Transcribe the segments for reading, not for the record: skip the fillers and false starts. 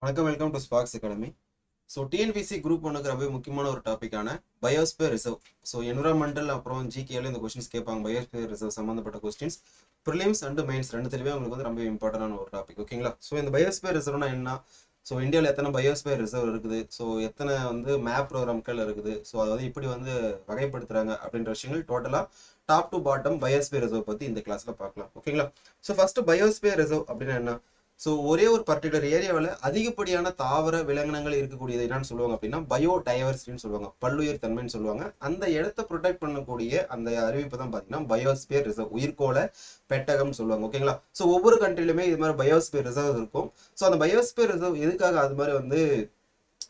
வணக்கம், welcome to Sparks academy. So TNPSC group ஒன்றுக்கு ரொம்ப முக்கியமான ஒரு டாப்பிக்கான பயோஸ்பியர் ரிசர்வ். ஸோ என்விரான்மெண்டல் அப்புறம் ஜிகேல இந்த கொஸ்டின்ஸ் கேட்பாங்க. பயோஸ்பியர் ரிசர்வ் சம்மந்தப்பட்ட கொஸ்டின்ஸ் ப்ரிலிம்ஸ் அண்ட் மெயின்ஸ் ரெண்டுத்துலேயுமே உங்களுக்கு வந்து ரொம்ப இம்பார்ட்டன்டான ஒரு டாபிக். ஓகேங்களா? ஸோ இந்த பயோஸ்பியர் ரிசர்வ்னா என்ன? ஸோ இந்தியாவில் எத்தனை பயோஸ்பியர் ரிசர்வ் இருக்குது? ஸோ எத்தனை வந்து மேப் ப்ரோக்ராம்கள் இருக்குது? ஸோ அதை வந்து இப்படி வந்து வகைப்படுத்துறாங்க அப்படின்ற விஷயங்கள் டோட்டலாக top to bottom biosphere reserve பற்றி இந்த கிளாஸில் பார்க்கலாம். ஓகேங்களா? ஸோ ஃபர்ஸ்ட் பயோஸ்பியர் ரிசர்வ் அப்படின்னா என்ன? ஸோ ஒரே ஒரு பர்டிகுலர் ஏரியாவில் அதிகப்படியான தாவர விலங்கினங்கள் இருக்கக்கூடியது என்னன்னு சொல்லுவாங்க அப்படின்னா பயோ டைவர்சிட்டின்னு சொல்லுவாங்க, பல்லுயிர் தன்மைன்னு சொல்லுவாங்க. அந்த இடத்த ப்ரொடெக்ட் பண்ணக்கூடிய அந்த அறிவிப்பு தான் பார்த்தீங்கன்னா பயோஸ்பியர் ரிசர்வ், உயிர்கோள பெட்டகம் சொல்லுவாங்க. ஓகேங்களா? ஸோ ஒவ்வொரு கண்ட்ரிலுமே இது மாதிரி பயோஸ்பியர் ரிசர்வ் இருக்கும். ஸோ அந்த பயோஸ்பியர் ரிசர்வ் எதுக்காக அது மாதிரி வந்து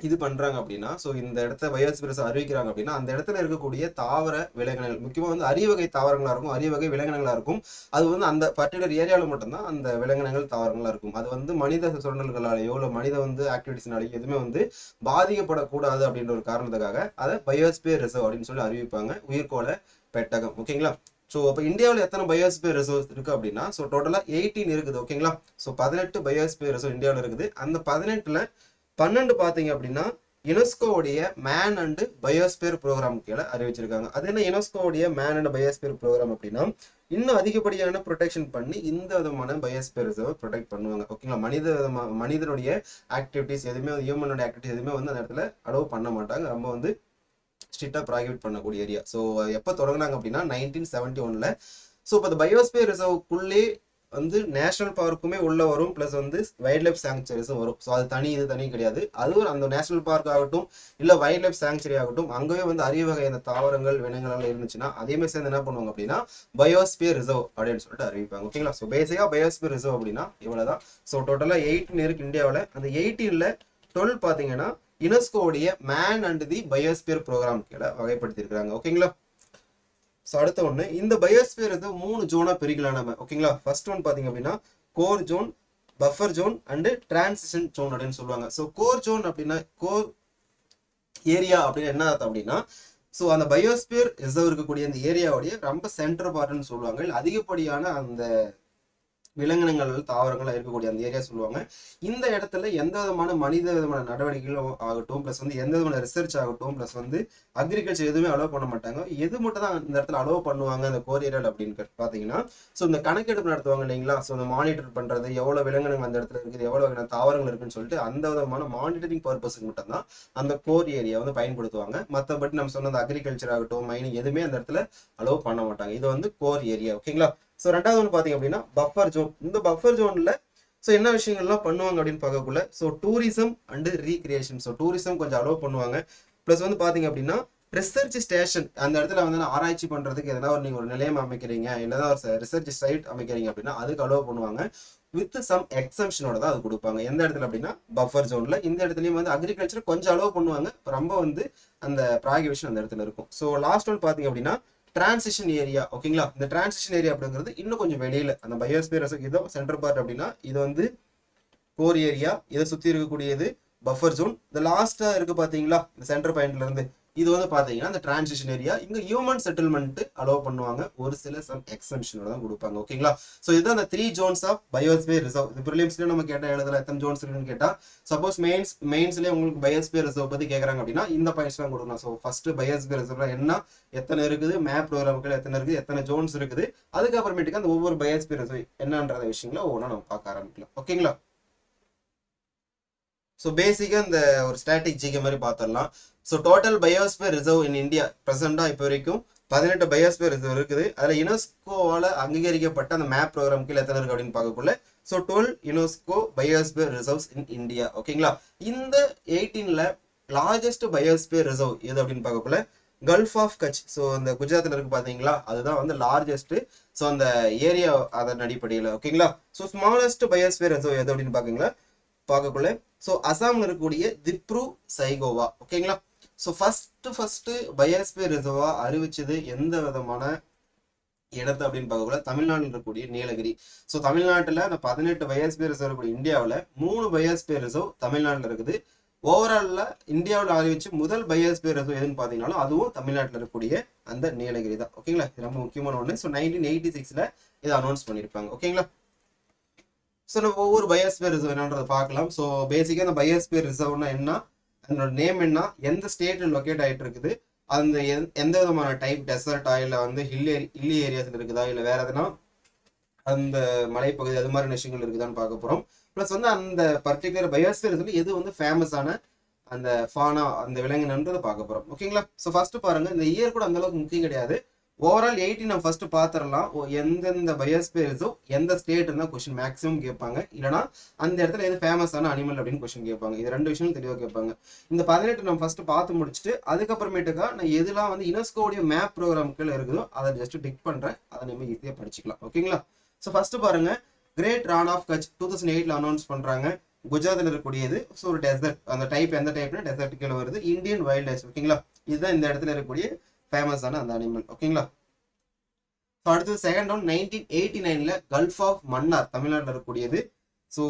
இது பண்றாங்க அப்படின்னா, ஸோ இந்த இடத்த பயோஸ்பியர் ரிசர்வ் அறிவிக்கிறாங்க அப்படின்னா அந்த இடத்துல இருக்கக்கூடிய தாவர விலங்கினங்கள் முக்கியமாக வந்து அரிய வகை தாவரங்களா இருக்கும், அரிய வகை விலங்கினங்களா இருக்கும். அது வந்து அந்த பர்டிகுலர் ஏரியாவில் மட்டும்தான் அந்த விலங்கினங்கள் தாவரங்களா இருக்கும். அது வந்து மனித சுரண்டல்களாலேயோ இல்லை மனித வந்து ஆக்டிவிட்டிஸ்னாலேயோ எதுவுமே வந்து பாதிக்கப்படக்கூடாது அப்படின்ற ஒரு காரணத்துக்காக அதை பயோஸ்பியர் ரிசர்வ் அப்படின்னு சொல்லி அறிவிப்பாங்க, உயிர்கோள பெட்டகம். ஓகேங்களா? ஸோ அப்போ இந்தியாவில் எத்தனை பயோஸ்பியர் ரிசர்வ் இருக்கு அப்படின்னா, ஸோ டோட்டலாக 18 இருக்குது. ஓகேங்களா? ஸோ 18 பயோஸ்பியர் ரிசர்வ் இந்தியாவில் இருக்குது. அந்த 18ல் 12 பார்த்தீங்க அப்படின்னா யுனெஸ்கோவுடைய மேன் அண்ட் பயோஸ்பியர் ப்ரோக்ராம் கீழே அறிவிச்சிருக்காங்க. அது என்ன யுனெஸ்கோவுடைய மேன் அண்ட் பயோஸ்பியர் ப்ரோக்ராம் அப்படின்னா, இன்னும் அதிகப்படியான ப்ரொடெக்ஷன் பண்ணி இந்த விதமான பயோஸ்பியர் ரிசர்வ் ப்ரொடெக்ட் பண்ணுவாங்க. ஓகேங்களா? மனிதனுடைய ஆக்டிவிட்டிஸ் எதுவுமே, ஹியூமனோட ஆக்டிவிட்டிஸ் எதுவுமே வந்து அந்த இடத்துல அலோவ் பண்ண மாட்டாங்க. ரொம்ப வந்து ஸ்ட்ரிக்டாக ப்ராகிபிட் பண்ணக்கூடிய ஏரியா. ஸோ எப்போ தொடங்கினாங்க அப்படின்னா 1971. ஸோ இப்போ இந்த பயோஸ்பியர் ரிசர்வுக்குள்ளே வந்து நேஷனல் பார்க்குமே உள்ள வரும், பிளஸ் வந்து வைல்ட் லைஃப் சாங்சுரிஸும் வரும். ஸோ அது தனி, இது தனி கிடையாது. அதுவும் அந்த நேஷனல் பார்க் ஆகட்டும் இல்லை வைல்ட் லைஃப் சாங்சுரி ஆகட்டும், அங்கேயே வந்து அரிய வகை அந்த தாவரங்கள் விலங்குகள் இருந்துச்சுன்னா அதேமே சேர்ந்து என்ன பண்ணுவாங்க அப்படின்னா பயோஸ்பியர் ரிசர்வ் அப்படின்னு சொல்லிட்டு அறிவிப்பாங்க. ஓகேங்களா? ஸோ பேசிக்காக பயோஸ்பியர் ரிசர்வ் அப்படின்னா இவ்வளோதான். ஸோ டோட்டலாக 18 இருக்கு இந்தியாவில். அந்த 18ல் 12 பார்த்தீங்கன்னா யுனெஸ்கோவுடைய man and the biosphere programme கீழே வகைப்படுத்தியிருக்கிறாங்க. ஓகேங்களா? ஸோ அடுத்த ஒன்று, இந்த பயோஸ்பியர் வந்து 3 ஜோனா பிரிக்கலாம் நம்ம. ஓகேங்களா? ஃபர்ஸ்ட் ஒன் பார்த்தீங்க அப்படின்னா core zone, buffer zone and transition zone அப்படின்னு சொல்லுவாங்க. ஸோ கோர் ஜோன் அப்படின்னா, கோர் ஏரியா அப்படின்னு என்ன அர்த்தம் அப்படின்னா, ஸோ அந்த பயோஸ்பியர் ரிசர்வ் இருக்கக்கூடிய அந்த ஏரியாவுடைய ரொம்ப சென்டர் பார்ட்னு சொல்லுவாங்க. அதிகப்படியான அந்த விலங்கினங்கள் தாவரங்கள் இருக்கக்கூடிய அந்த ஏரியா சொல்லுவாங்க. இந்த இடத்துல எந்த விதமான விதமான நடவடிக்கைகளும் ஆகட்டும், பிளஸ் வந்து எந்த விதமான ரிசர்ச் ஆகட்டும், பிளஸ் வந்து அக்ரிகல்ச்சர் எதுவுமே அலோவ் பண்ண மாட்டாங்க. எது மட்டும் தான் இந்த இடத்துல அலோவ் பண்ணுவாங்க அந்த கோர் ஏரியாவில் அப்படின்னு பார்த்தீங்கன்னா, ஸோ இந்த கணக்கெடுப்பு நடத்துவாங்க இல்லைங்களா? ஸோ இந்த மானிட்டர் பண்றது, எவ்வளவு விலங்கினங்கள் அந்த இடத்துல இருக்குது, எவ்வளவு வகையான தாவரங்கள் இருக்குன்னு சொல்லிட்டு அந்த விதமான மானிட்டரிங் பர்பஸுக்கு மட்டும் தான் அந்த கோர் ஏரியா வந்து பயன்படுத்துவாங்க. மற்றபடி நம்ம சொன்ன அந்த அக்ரிகல்ச்சர் ஆகட்டும், மைனிங் எதுவுமே அந்த இடத்துல அலோவ் பண்ண மாட்டாங்க. இது வந்து கோர் ஏரியா. ஓகேங்களா? ஸோ ரெண்டாவது ஒன்று பார்த்தீங்க அப்படின்னா பஃபர் ஜோன். இந்த பஃபர் ஜோனில் ஸோ என்ன விஷயங்கள்லாம் பண்ணுவாங்க அப்படின்னு பார்க்கக்குள்ள, so tourism and recreation. So tourism கொஞ்சம் அலோவ் பண்ணுவாங்க. ப்ளஸ் வந்து பார்த்தீங்க அப்படின்னா ரிசர்ச் ஸ்டேஷன், அந்த இடத்துல வந்து ஆராய்ச்சி பண்ணுறதுக்கு எதனா ஒரு நீங்கள் ஒரு நிலையம் அமைக்கிறீங்க, இல்லைனா ஒரு ரிசர்ச் சைட் அமைக்கிறீங்க அப்படின்னா அதுக்கு அலோவ் பண்ணுவாங்க. வித் சம் எக்ஸம்ஷனோட தான் அது கொடுப்பாங்க. எந்த இடத்துல அப்படின்னா பஃபர் ஜோன்ல. இந்த இடத்துலையும் வந்து அக்ரிகல்ச்சர் கொஞ்சம் அலோவ் பண்ணுவாங்க, ரொம்ப வந்து அந்த ப்ராகிபிஷன் அந்த இடத்துல இருக்கும். ஸோ லாஸ்ட் ஒன் பார்த்தீங்க அப்படின்னா டிரான்சிஷன் ஏரியா. ஓகேங்களா? இந்த டிரான்சிஷன் ஏரியா அப்படிங்கிறது இன்னும் கொஞ்சம் வெளியில, அந்த பயோஸ்பியர் இதோ சென்டர் பார்ட் அப்படின்னா இது வந்து கோர் ஏரியா, இதை சுத்தி இருக்கக்கூடியது பஃபர் ஜோன். இந்த லாஸ்டா இருக்கு பாத்தீங்களா இந்த சென்டர் பாயிண்ட்ல இருந்து, இது வந்து பாத்தீங்கன்னா இந்த டிரான்சிஷன் ஏரியா. இங்க ஹியூமன் செட்டில்மெண்ட் அலோவ் பண்ணுவாங்க, ஒரு சில சம் எக்ஸம்ஷனோட தான் கொடுப்பாங்க. ஓகேங்களா? ஸோ இதுதான் அந்த 3 ஜோன்ஸ் ஆஃப் பயோஸ்பியர் ரிசர்வ். இது ப்ரிலிம்ஸ்ல நம்ம கேட்ட எழுதல எத்தனை ஜோன்ஸ் இருக்குன்னு கேட்டா, சப்போஸ் மெயின்ஸ்லேயே உங்களுக்கு பயோஸ்பியர் ரிசர்வ் பத்தி கேட்கறாங்க அப்படின்னா இந்த பாயிண்ட்ஸ் தான் கொடுக்கணும். ஸோ ஃபர்ஸ்ட் பயோஸ்பியர் ரிசர்வ்ல என்ன, எத்தனை இருக்குது, மேப் ப்ரோக்ராம்கள் எத்தனை இருக்குது, எத்தனை ஜோன்ஸ் இருக்குது, அதுக்கப்புறமேட்டுக்கு அந்த ஒவ்வொரு பயோஸ்பியர் ரிசர்வ் என்னன்ற விஷயங்களை ஒவ்வொன்றா நம்ம பார்க்க ஆரம்பிக்கலாம். ஓகேங்களா? ஸோ பேசிக்காக இந்த ஒரு ஸ்டாட்டிக் ஜிகே மாதிரி பார்த்துடலாம். So total biosphere reserve in India ப்ரெசென்ட்டாக இப்போ வரைக்கும் 18 பயோஸ்பியர் ரிசர்வ் இருக்குது. அதில் யுனெஸ்கோவால் அங்கீகரிக்கப்பட்ட அந்த மேப் ப்ரோக்ராம் கீழே எத்தனை இருக்குது அப்படின்னு பார்க்கக்குள்ள, so 12 UNESCO biosphere reserves in India. ஓகேங்களா? இந்த 18ல் லார்ஜஸ்ட் பயோஸ்பியர் ரிசர்வ் எது அப்படின்னு பார்க்கக்குள்ள கல்ஃப் ஆஃப் கட்ச். ஸோ இந்த குஜராத்தில் இருக்கு பார்த்தீங்களா, அதுதான் வந்து லார்ஜஸ்ட். ஸோ அந்த ஏரியா அதன் அடிப்படையில். ஓகேங்களா? ஸோ ஸ்மாலஸ்ட் பயோஸ்பியர் ரிசர்வ் எது அப்படின்னு பார்க்கக்குள்ள ஸோ அசாமில் இருக்கக்கூடிய திப்ரு சைகோவா. ஓகேங்களா? ஸோ ஃபர்ஸ்ட் பயோஸ்பியர் ரிசர்வா அறிவிச்சது எந்த விதமான இடத்து அப்படின்னு பார்க்கக்குள்ள தமிழ்நாட்டில் இருக்கக்கூடிய நீலகிரி. ஸோ தமிழ்நாட்டில் அந்த 18 பயோஸ்பியர் ரிசர்வ் இருக்கக்கூடிய இந்தியாவில் 3 பயோஸ்பியர் ரிசர்வ் தமிழ்நாட்டில் இருக்குது. ஓவரால்ல இந்தியாவில் அறிவிச்சு முதல் பயோஸ்பியர் ரிசர்வ் எதுன்னு பார்த்தீங்கன்னா அதுவும் தமிழ்நாட்டில் இருக்கக்கூடிய அந்த நீலகிரி தான். ஓகேங்களா? இது ரொம்ப முக்கியமான ஒன்று. ஸோ 1986ல் இதை அனௌன்ஸ் பண்ணியிருப்பாங்க. ஓகேங்களா? ஸோ நம்ம ஒவ்வொரு பயோஸ்பியர் ரிசர்வ் என்னன்றதை பார்க்கலாம். ஸோ பேசிக்காக இந்த பயோஸ்பியர் ரிசர்வ்னா என்ன, அதனோட நேம் என்ன, எந்த ஸ்டேட்டில் லொக்கேட் ஆகிட்டு இருக்குது, அந்த எந்த விதமான டைப் டெசர்ட்டா இல்லை வந்து ஹில்லி ஏரியாஸில் இருக்குதா இல்லை வேற எதுனா அந்த மலைப்பகுதி அது மாதிரி விஷயங்கள் இருக்குதான்னு பார்க்க போகிறோம். ப்ளஸ் வந்து அந்த பர்டிகுலர் பயோஸ்பியர் ரிசர்வ்ல எது வந்து ஃபேமஸான அந்த ஃபானா அந்த விலங்கினன்றதை பார்க்க போகிறோம். ஓகேங்களா? ஸோ ஃபர்ஸ்ட் பாருங்க, இந்த இயர் கூட அந்த அளவுக்கு முக்கியம் கிடையாது. ஓவரால் 18 நம்ம ஃபர்ஸ்ட் பார்த்துடலாம். எந்தெந்த பயோஸ்பியர் ரிசர்வ் எந்த ஸ்டேட் இருந்தால் கொஸ்டின் மேக்ஸிமம் கேட்பாங்க, இல்லைனா அந்த இடத்துல எது ஃபேமஸான அனிமல் அப்படின்னு கொஸ்டின் கேட்பாங்க. இது ரெண்டு விஷயம் தெளிவாக கேட்பாங்க. இந்த 18 நம்ம ஃபர்ஸ்ட் பார்த்து முடிச்சுட்டு அதுக்கப்புறமேட்டுக்கா நான் எதுலாம் வந்து யுனெஸ்கோடைய மேப் ப்ரோக்ராம்கள் இருக்குதோ அதை ஜஸ்ட் டிக் பண்ணுறேன். அதை நம்ம ஈஸியாக படிச்சுக்கலாம். ஓகேங்களா? ஸோ ஃபர்ஸ்ட் பாருங்க, great Rann of Kutch 2008 announce பண்றாங்க. குஜராத்தில் இருக்கக்கூடியது. ஸோ ஒரு டெசர்ட், அந்த டைப் எந்த டைப்னா டெசர்ட் கீழே வருது. Indian wild life. ஓகேங்களா? இதுதான் இந்த இடத்துல இருக்கக்கூடிய ஃபேமஸான அந்த அனிமல். ஓகேங்களா? ஸோ அடுத்தது second one 1989 gulf of Mannar தமிழ்நாட்டில் இருக்கக்கூடியது. ஸோ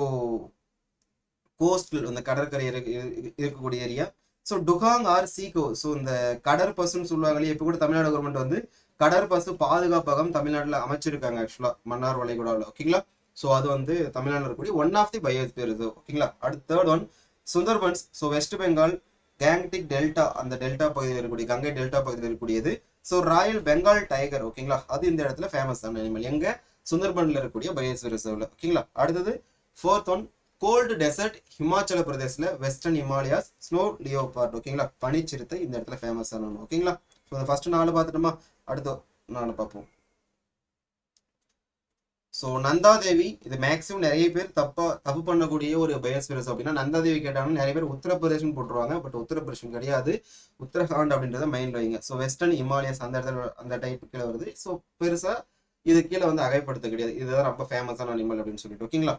கோஸ்டல் அந்த கடற்கரை இருக்கக்கூடிய area. So dugong or sea cow. So இந்த கடற்பசுன்னு சொல்லுவாங்களே, இப்போ கூட தமிழ்நாடு கவர்மெண்ட் வந்து கடற்பசு பாதுகாப்பகம் தமிழ்நாட்டில் அமைச்சிருக்காங்க ஆக்சுவலா மன்னார் வளைகுடாவில். ஓகேங்களா? ஸோ அது வந்து தமிழ்நாட்டில் இருக்கக்கூடிய one of the biosphere reserve. ஓகேங்களா? அடுத்த third one Sundarbans. So West Bengal Gangetic delta, அந்த டெல்டா பகுதியில் இருக்கக்கூடிய கங்கை டெல்டா பகுதியில் இருக்கக்கூடியது. So royal Bengal tiger. ஓகேங்களா? அது இந்த இடத்துல ஃபேமஸான அனிமல் எங்க, சுந்தர்பன்ல இருக்கக்கூடிய பயோஸ்பியர் ரிசர்வ்ல. ஓகேங்களா? அடுத்தது fourth one cold desert Himachal பிரதேஷ்ல வெஸ்டர்ன் ஹிமாலயாஸ் ஸ்னோ லியோபார்ட். ஓகேங்களா? பனிச்சிறுத்தை இந்த இடத்துல ஃபேமஸான ஒன்று. ஓகேங்களா? ஸோ ஃபர்ஸ்ட் 4 பார்த்துட்டோமா, அடுத்த 4 பார்ப்போம். ஸோ நந்தாதேவி, இது மேக்ஸிமம் நிறைய பேர் தப்பு பண்ணக்கூடிய ஒரு பயோஸ்பியர் ரிசர்வ். அப்படின்னா நந்தாதேவி கேட்டாங்கன்னா நிறைய பேர் உத்தரப்பிரதேஷ்னு போட்டுருவாங்க. பட் உத்தரப்பிரதேஷன் கிடையாது, உத்தரகாண்ட் அப்படின்றத மைண்ட் வைங்க. ஸோ வெஸ்டர்ன் ஹிமாலயஸ் அந்த இடத்துல அந்த டைப் கீழே வருது. ஸோ பெருசா இது கீழே வந்து அகைப்படுத்த கிடையாது. இதுதான் ரொம்ப ஃபேமஸான அனிமல் அப்படின்னு சொல்லிட்டு. ஓகேங்களா?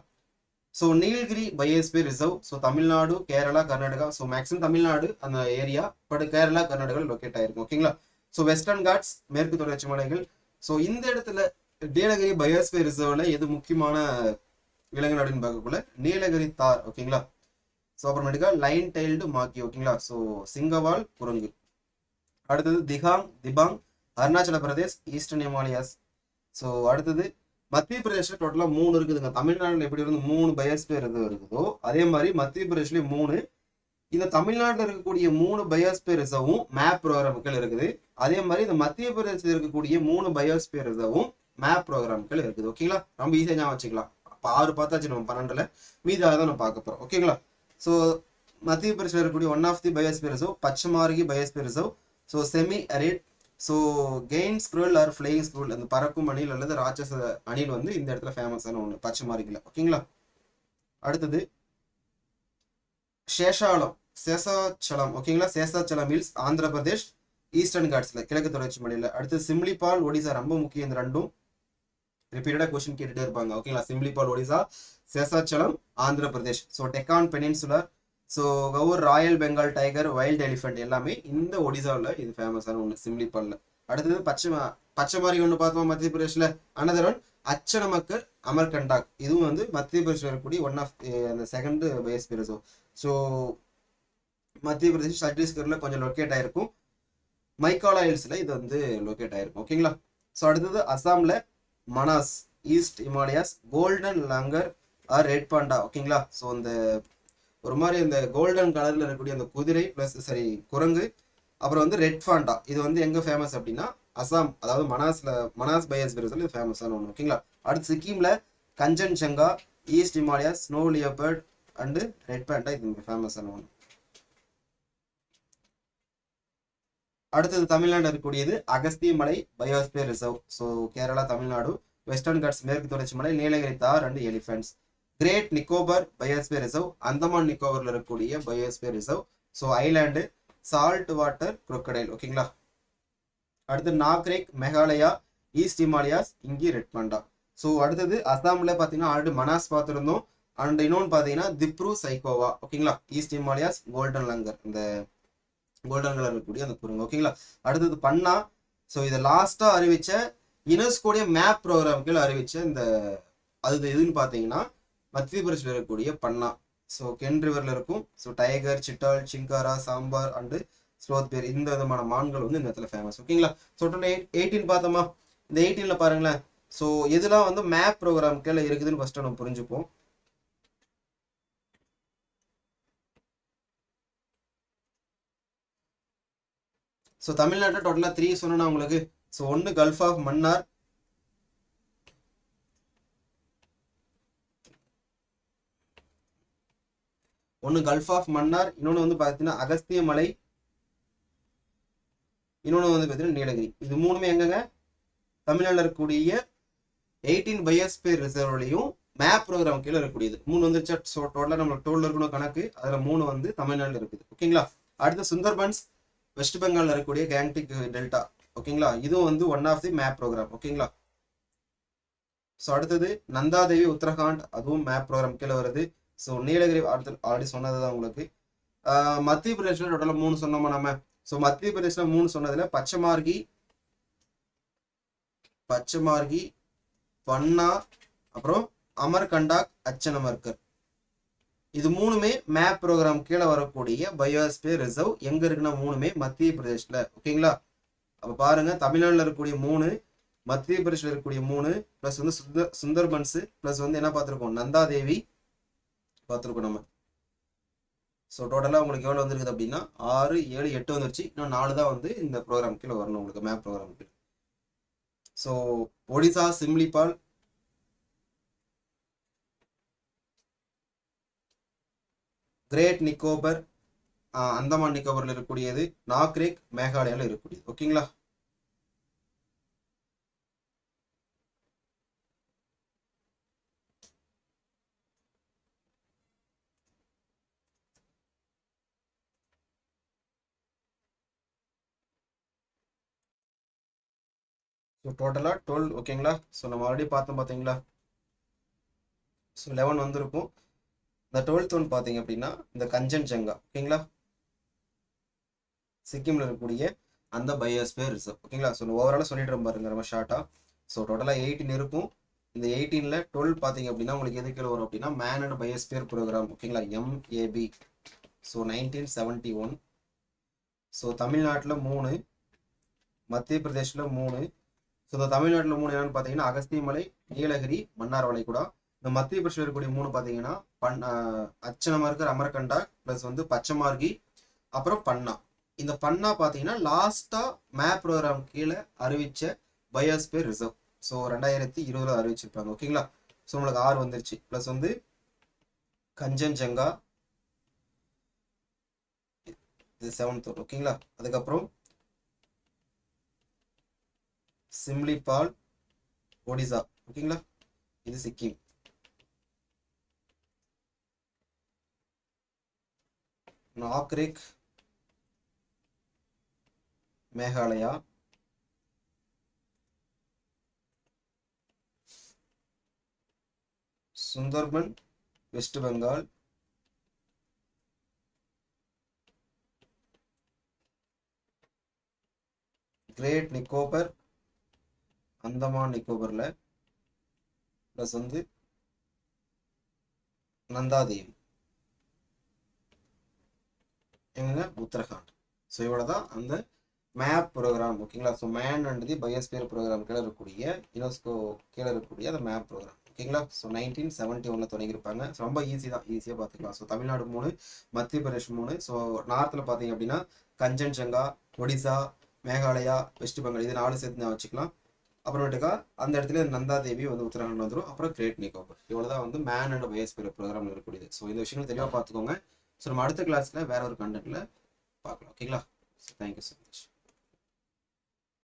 So Nilgiri biosphere reserve. So Tamil Nadu, Kerala, Karnataka. So maximum Tamil Nadu அந்த area, but Kerala, Karnataka locate ஆயிருக்கும். ஓகேங்களா? ஸோ வெஸ்டர்ன் காட்ஸ் மேற்கு தொடர்ச்சி மலைகள். ஸோ இந்த இடத்துல நீலகிரி பயோஸ்பியர் ரிசர்வ்ல எது முக்கியமான விலங்கு அப்படின்னு பார்க்கக்குள்ள நீலகிரி தார். ஓகேங்களா? ஸோ அப்புறமேட்டுக்கா லைன் டைல்டு மாக்கி. ஓகேங்களா? ஸோ சிங்கவால் குரங்கு. அடுத்தது திபாங் அருணாச்சல பிரதேஷ் ஈஸ்டர்ன் ஹிமாலயாஸ். ஸோ அடுத்தது மத்திய பிரதேஷ்ல டோட்டலா 3 இருக்குதுங்க. தமிழ்நாடுல எப்படி இருந்து 3 பயோஸ்பியர் ரிசர்வ் இருக்குதோ அதே மாதிரி மத்திய பிரதேஷ்லயும் 3. இந்த தமிழ்நாட்டில் இருக்கக்கூடிய 3 பயோஸ்பியர் ரிசர்வும் மேப் ப்ரோக்ராம்கள் இருக்குது. அதே மாதிரி இந்த மத்திய பிரதேசத்தில் இருக்கக்கூடிய 3 பயோஸ்பியர் ரிசர்வும் மேப் ப்ரோக்ராம்கள் இருக்குது. ஓகேங்களா? ரொம்ப ஈஸியாக ஞாபகம் வச்சுக்கலாம். 6 பார்த்தாச்சு நம்ம 12ல, மீதி தான் நம்ம பார்க்க போறோம். ஓகேங்களா? ஸோ மத்திய பிரதேசத்தில் இருக்கக்கூடிய one of the biosphere reserve Pachmarhi biosphere reserve. So semi arid. So கெயின் ஸ்க்ரூல் ஆர் ஃபிளையிங் ஸ்க்ரூல், அந்த பறக்கும் அணில் அல்லது ராட்சச அணில் வந்து இந்த இடத்துல ஃபேமஸான ஒன்று பச்சைமார்கில. ஓகேங்களா? அடுத்தது சேஷாச்சலம். ஓகேங்களா? சேஷாச்சலம் ஹில்ஸ் ஆந்திர பிரதேஷ் ஈஸ்டர்ன் காட்ஸ்ல கிழக்கு தொடர்ச்சி மலையில. அடுத்து சிம்லிபால் ஒடிசா, ரொம்ப முக்கியம். இந்த ரெண்டும் ரிப்பீட்டடா கொஸ்டின் கேட்டுட்டே இருப்பாங்க. ஓகேங்களா? Simlipal Odisha, Seshachalam Andhra Pradesh. So Deccan peninsular. So Kaur Royal Bengal tiger wild elephant எல்லாமே இந்த ஒடிசாவில் இது ஃபேமஸான ஒன்று சிம்லிபால்ல. அடுத்தது பச்சைமாரி ஒன்று பார்த்தோம் மத்திய பிரதேஷ்ல. Another one அச்சனமக்கர் Amarkantak. இதுவும் வந்து மத்திய பிரதேஷ்ல இருக்கக்கூடிய ஒன் ஆஃப் அந்த செகண்ட் பயோஸ்பியர் ரிசர்வ். ஸோ மத்திய பிரதேஷ் சத்தீஸ்கர்ல கொஞ்சம் லொக்கேட் ஆயிருக்கும். மைக்காலா ஹில்ஸ்ல இது வந்து லொக்கேட் ஆயிருக்கும். ஓகேங்களா? ஸோ அடுத்தது அசாம்ல Manas east Himalayas golden langar R red Panda. ஓகேங்களா? ஸோ இந்த ஒரு மாதிரி இந்த கோல்டன் கலர்ல இருக்கக்கூடிய அந்த குதிரை பிளஸ் குரங்கு, அப்புறம் வந்து ரெட் பாண்டா. இது வந்து எங்க ஃபேமஸ் அப்படின்னா அசாம், அதாவது மனாஸ் பயோஸ்பியர் ரிசர்வ் இது ஃபேமஸான ஒன்று. ஓகேங்களா? அடுத்து சிக்கிம்ல Kanchenjunga east Himalayas snow leopard and red panda இது ஃபேமஸான ஒன்று. அடுத்தது தமிழ்நாடு இருக்கக்கூடியது Agasthya Malai biosphere reserve. So Kerala, Tamil Nadu, Western Ghats மேற்கு தொடர்ச்சி மலை, Nilgiri tahr and elephants. Great Nicobar biosphere reserve Andaman நிக்கோபர்ல இருக்கக்கூடிய biosphere reserve. So island salt water crocodile. ஓகேங்களா? அடுத்து நாக்ரேக் மேகாலயா ஈஸ்ட் ஹிமாலயாஸ் இங்கி ரெட் பாண்டா. ஸோ அடுத்தது அசாம்ல பார்த்தீங்கன்னா ஆல்ரெடி மனாஸ் பார்த்துருந்தோம். அண்ட் இன்னொன்று பார்த்தீங்கன்னா திப்ரு சைக்கோவா. ஓகேங்களா? ஈஸ்ட் ஹிமாலயாஸ் கோல்டன் லங்கர், இந்த கோல்டன் கலர் இருக்கக்கூடிய அந்த குரங்கு. ஓகேங்களா? அடுத்தது பன்னா. ஸோ இதை லாஸ்டா அறிவிச்ச யுனெஸ்கோடைய மேப் ப்ரோக்ராம்கள் அறிவிச்ச இந்த அது எதுன்னு பார்த்தீங்கன்னா மத்திய பிரதேஷ்ல இருக்கக்கூடிய பன்னா. ஸோ கென் ரிவர்ல இருக்கும். So tiger, chital, chinkara, sambar and sloth bear இந்த விதமான மான்கள் வந்து இந்த இடத்துல ஃபேமஸ். ஓகேங்களா? ஸோ 18 பார்த்தோமா? இந்த 18ல பாருங்களேன். ஸோ இதெல்லாம் வந்து மேப் ப்ரோக்ராம் கீழே இருக்குதுன்னு ஃபர்ஸ்ட் நம்ம புரிஞ்சுப்போம். ஸோ தமிழ்நாட்டில் டோட்டலாக 3 சொன்னா உங்களுக்கு. ஸோ ஒன்று கல்ஃப் ஆஃப் மன்னார், இன்னொன்று வந்து பார்த்தீங்கன்னா அகஸ்திய மலை, இன்னொன்று வந்து பார்த்தீங்கன்னா நீலகிரி. இது மூணுமே எங்கங்க தமிழ்நாட்டில் இருக்கக்கூடிய 18 பயோஸ்பியர் ரிசர்வ்லையும் மேப் ப்ரோக்ராம் கீழே இருக்கக்கூடியது. 3 வந்துருச்சா. ஸோ டோட்டலாக நம்மளுக்கு டோல் இருக்கணும் கணக்கு. அதில் 3 வந்து தமிழ்நாட்டில் இருக்குது. ஓகேங்களா. அடுத்து சுந்தர்பன்ஸ் வெஸ்ட் பெங்காலில் இருக்கக்கூடிய கேங்டிக் டெல்டா. ஓகேங்களா. இதுவும் வந்து one of the map program. ஓகேங்களா. ஸோ அடுத்தது நந்தாதேவி உத்தரகாண்ட், அதுவும் மேப் ப்ரோக்ராம் கீழே வருது. ஸோ நீலகிரி அடுத்து ஆல்ரெடி சொன்னது தான் உங்களுக்கு. மத்திய பிரதேசில் டோட்டலாக 3 சொன்னோமா நம்ம. ஸோ மத்திய பிரதேசில் 3 சொன்னதுல பச்சமார்கி, பன்னா, அப்புறம் அமர்கண்டாக், அச்சனமர்கர். இது மூணுமே மேப் ப்ரோக்ராம் கீழே வரக்கூடிய பயோஸ்பியர் ரிசர்வ். எங்க இருக்குன்னா மூணுமே மத்திய பிரதேஷ்ல. ஓகேங்களா. அப்ப பாருங்க, தமிழ்நாட்டில் இருக்கக்கூடிய 3, மத்திய பிரதேஷ்ல இருக்கக்கூடிய 3, பிளஸ் வந்து சுந்தர்பன்ஸ், பிளஸ் வந்து என்ன பார்த்துருக்கோம், நந்தாதேவி பார்த்துருக்கோம் நம்ம. ஸோ டோட்டலாக உங்களுக்கு எவ்வளோ வந்துருக்குது அப்படின்னா 6, 7, 8 வந்துருச்சு. இன்னும் 4 தான் வந்து இந்த ப்ரோக்ராம் கீழே வரணும் உங்களுக்கு, மேப் ப்ரோக்ராம் கீழே. ஸோ ஒடிசா சிம்லிபால், கிரேட் நிக்கோபர், அந்தமான் நிக்கோபர்ல இருக்கக்கூடியது, நாக்ரேக் மேகாலயால இருக்கக்கூடியது. ஓகேங்களா. ஸோ டோட்டலாக 12. ஓகேங்களா. ஸோ நம்ம ஆல்ரெடி பார்த்தோம் பார்த்தீங்களா. ஸோ 11 வந்திருக்கும். இந்த 12th ஒன் பார்த்தீங்க அப்படின்னா இந்த கஞ்சன்ஜங்கா. ஓகேங்களா. சிக்கிம்ல இருக்கக்கூடிய அந்த பயோஸ்பியர் ரிசர்வ். ஓகேங்களா. ஸோ ஓவராலாக சொல்லிட்டு பாருங்க ரொம்ப ஷார்ட்டா. ஸோ டோட்டலாக 18 இருக்கும். இந்த 18ல 12 பார்த்தீங்க அப்படின்னா உங்களுக்கு எது கீழே வரும் அப்படின்னா மேன் அண்ட் பயோஸ்பியர் ப்ரோக்ராம். ஓகேங்களா. MAB. ஸோ 1971. ஸோ தமிழ்நாட்டில் 3, மத்திய பிரதேஷில் 3. ஸோ இந்த தமிழ்நாட்டில் 3 என்னன்னு பார்த்தீங்கன்னா அகஸ்திய மலை, நீலகிரி, மன்னார் வளைகுடா. இந்த மத்திய பிரதேசில் இருக்கக்கூடிய 3 பார்த்தீங்கன்னா அச்சனமர்கர், அமர்கண்டா, பிளஸ் வந்து பச்சமார்கி, அப்புறம் பன்னா. இந்த பன்னா பார்த்தீங்கன்னா லாஸ்டா மேப் ப்ரோக்ராம் கீழே அறிவிச்ச பயோஸ்பியர் ரிசர்வ். ஸோ 2020 அறிவிச்சிருப்பாங்க. ஓகேங்களா. ஸோ உங்களுக்கு 6 வந்துருச்சு. பிளஸ் வந்து கஞ்சன்ஜங்கா, இது 7th. ஓகேங்களா. அதுக்கப்புறம் சிம்லிபால், ஒடிசா. ஓகேங்களா. இது சிக்கிம். நாக்ரிக் மேகாலயா, சுந்தர்பன் வெஸ்ட் பெங்கால், கிரேட் நிக்கோபர், அந்தமான் நிக்கோபர்ல, பிளஸ் வந்து நந்தாதேவி எங்க உத்தரகாண்ட். ஸோ இவ்வளவுதான் அந்த மேப் ப்ரோக்ராம். ஓகேங்களா. So man and the biosphere programme கீழே இருக்கக்கூடிய யுனெஸ்கோ கீழே இருக்கக்கூடிய அந்த மேப் ப்ரோக்ராம். ஓகேங்களா. ஸோ 1971 தொடங்கியிருப்பாங்க. ஸோ ரொம்ப ஈஸி தான், ஈஸியாக பார்த்துக்கலாம். ஸோ தமிழ்நாடு 3, மத்திய பிரதேஷ் 3. ஸோ நார்த்தில் பார்த்தீங்க அப்படின்னா கஞ்சன்ஜங்கா, ஒடிசா, மேகாலயா, வெஸ்ட் பெங்கால், இது 4 சேர்த்து நான் வச்சுக்கலாம். அப்புறமேட்டுக்கா அந்த இடத்துல நந்தாதேவி வந்து உத்தரகாண்ட் வந்துடும். அப்புறம் கிரேட் நிக்கோபர். இவ்வளோதான் வந்து மேன் அண்ட் பயோஸ்பியர் ப்ரோக்ராம் இருக்கக்கூடியது. ஸோ இந்த விஷயங்கள் தெளிவாக பார்த்துக்கோங்க. ஸோ நம்ம அடுத்த கிளாஸில் வேற ஒரு கண்டென்ட்ல பார்க்கலாம். ஓகேங்களா. Thank you so much.